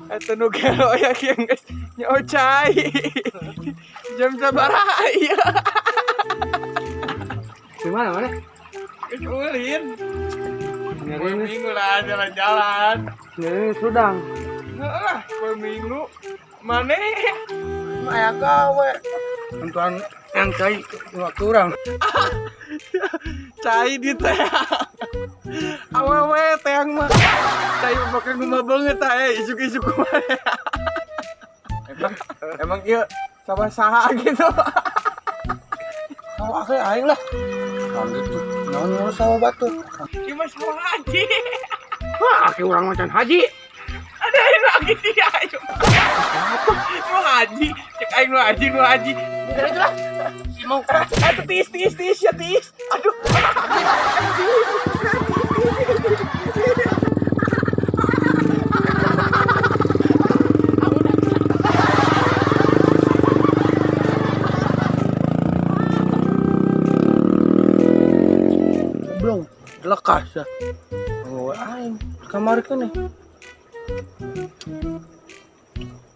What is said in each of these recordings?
Eta nu gelo ya kieu geus nyocai. Jam sabaraha ieu? Di mana? Geus ulin. Minggu lah jalan-jalan. Ini Sudang. Heeh, minggu. Mane? Aya gawe. Entuan yang cai waktu urang. Cai di teh. Awewe teang mah. Cai make nguma beungeut isuk-isuk mah. Emang ieu saha gitu. Sawah ge aing lah. Kan gitu. Naon sawah batu. Ieu mah sawah haji. Wah, ke urang macan haji. Ada yang lagi dia ayo. Nu haji, cek aing nu haji. Udah itu lah. Si mau. Aduh tis ya tis. Aduh. Belum lekas ya. Oh, aing kamar kan nih.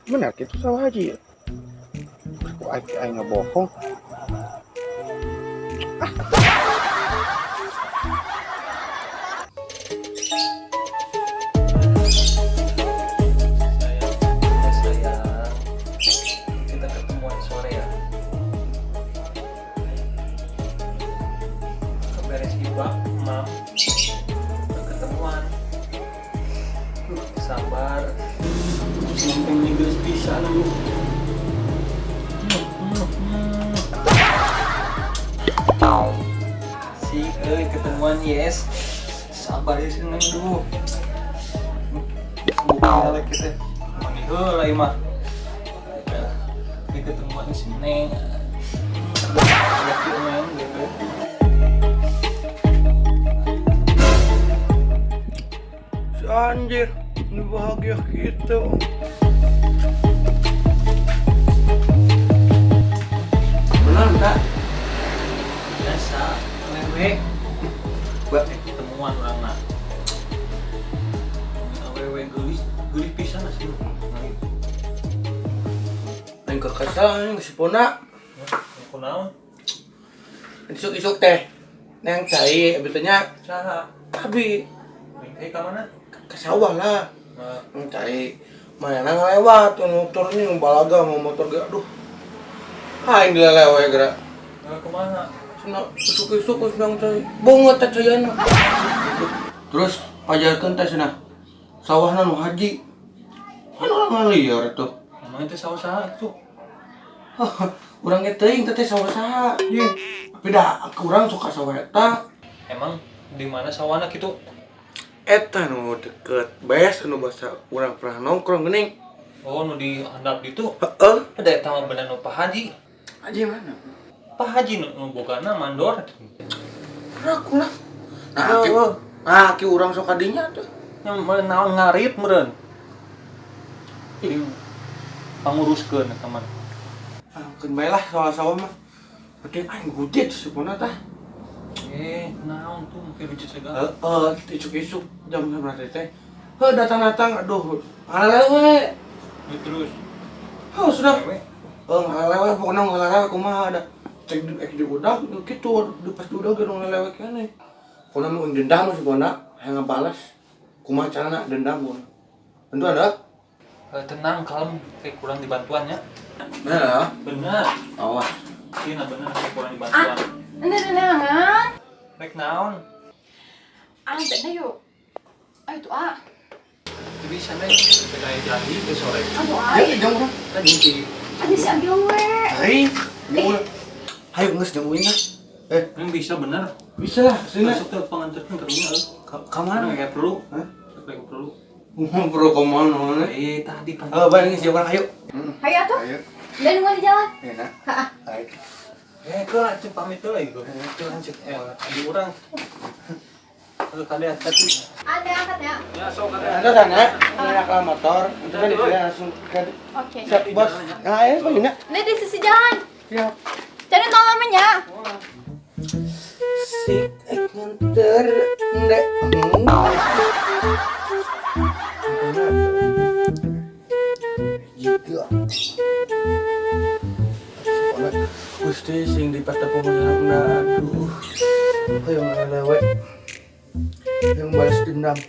Benar gitu sawah haji ya. Kok aing ngebohong. Kita ketemuan sore ya. Beres hibah, mam. Ketemuan. Sabar. Mumpung geus bisa lu. Si ketemuan yes. Sabar ya seneng dulu. Bukan lagi kita. Mani heula ieu mah. Ini ketemuan si Neng. Lagi Neng gitu. Si anjir, ini bahagia gitu. Benar enggak? Biasa, wewe. Buat ketemuan orang nak. Wewe gelis pisan asli. Neng kekesalan geus pona. Aku naon? Isuk-isuk teh. Neng cai abitnya Saha? abi Bingkai ka mana? ke sawah lah. Neng cai mana ngelewat motor ini balaga mau motor ge aduh. Aing dilelewe Gara. Kemana? Cenah isuk-isuk geus nang cai. Bunget teh caian. Terus pajarkeun teh cenah. Sawahna nu haji. Kan urang ngalieur tuh. Emang itu sawah-sawah itu? Urang ge teuing teh sawah saha. Ye. Beda urang suka sawah eta. Emang di mana sawahna kitu? Eta nu deket beas anu basa urang pernah nongkrong geuning. Oh, nu di handap ditu. Heeh. Ada eta mah bener nu Pak Haji. Haji mana? Pak Haji nu bogana mandor. Raku lah. Nah, ki urang sok kadinya tuh. Yang naon ngarit meureun. Panguruskeun eta mah. Keun bae lah sawah-sawah mah. Penting aing gudit sebenarnya tah. Naon tuh mungkin biji segala. Isuk-isuk jam 11 teh. Datang-datang aduh. Ngalewe. Terus. Sudah. Ngalewe pokona ngalewe kumaha ada. Cek di udah gitu pas udah ge ngalewe keneh. Pokona mau dendam sebenarnya hayang ngabalas. Kumaha carana dendam mun. Tentu ada. Tenang, kalem, kayak kurang dibantuannya. Nah, Bener. awas. Iya, bener kayak kurang dibantuan. Nenengan. Rek naon? Tadi yuk. Ayo tuh Itu bisa deh, kayak janji ke sore. Aduh Ayo jong. Tadi si Ada si ambil we. Hayo geus jongin lah. Yang bisa bener. Bisa lah, sini. Masuk ke pengantarkan ke rumah. Ka mana? Kayak perlu. Hah? Kayak perlu. Bro kemana? Tadi kan. Balik siapa ayo. Ayo tuh. Ayo. Dan nunggu di jalan. Enak. Ayo. Ke pamit tuh lagi gue. Itu lanjut. Di orang. Kada tadi. Ada angkat ya. Ya, sok kada. Ada kan ya? Enak lah motor. Itu kan dia langsung ke Oke. siap bos. Ayo begini. Ini di sisi jalan. Siap. Cari tol namanya. Si nganter ndek. Jika Gusti sing dipata pemenang, aduh, yang lewek, yang balas dendam.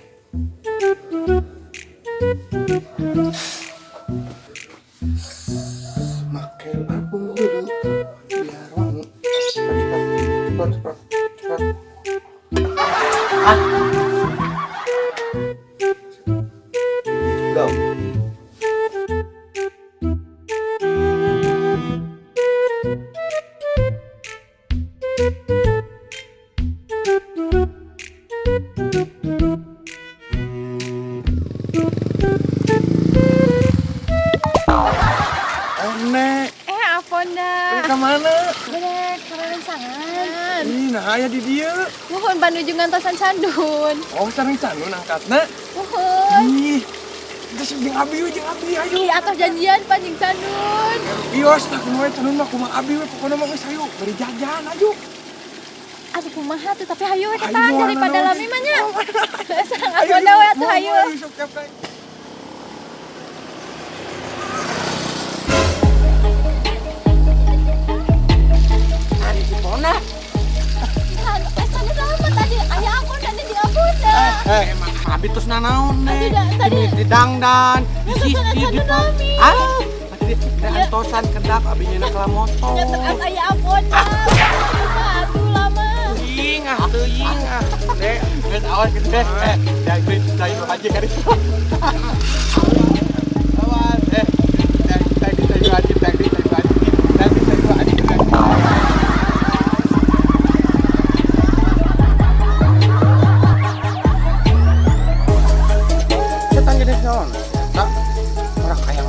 Makai aku dulu, biar wangi. Cepat. Go. Ponda. Kemana? Bener, keren sangat. Ih, nah aya di dia. Nuhun panuju ngantosan Candun. Oh, sareng Canun angkatna. Nuhun. Ih, kita jeung abi we, ayo. Ih, atuh janjian panjing Candun. Ios, nah kumaha Canun mah kumaha abi we, pokona mah geus hayu beri jajan ayo. Atuh kumaha tuh, tapi hayu we Hayu, kita daripada anu, lami mah nya. Sareng Ponda we atuh hayu. Candun lama tadi, aya ampun tadi di ampun dah. Emang abi terus nanaon Tadi dah, tadi. di dangdan, Candun lami. Tadi antosan kedap abi nyeuna kala motor. Ya terus aya ampun dah. Atuh lama. Ying ah. Dek, geus awas geus deh. Jangan beri lu aja garis. Awas tadi aja. Setan jenis naon? Tak, orang kaya